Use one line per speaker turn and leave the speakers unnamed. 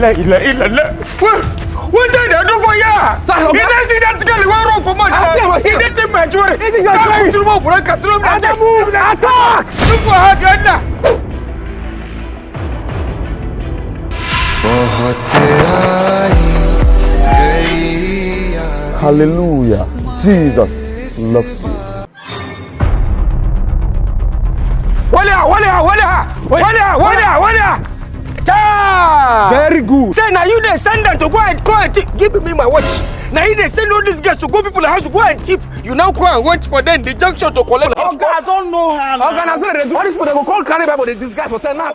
What did I do for you? You didn't see that girl wrong for money. You didn't majority. It is a attack! Look for her, Glenda.
Hallelujah. Jesus loves you.
Walla.
Very good.
Say now you they send them to go and tip. Give me my watch. Now you they send all these guys to go people house to go and tip. You now go and wait for them the junction to collect.
I don't know how. What is for them? Call carry Bible. This guy for saying now.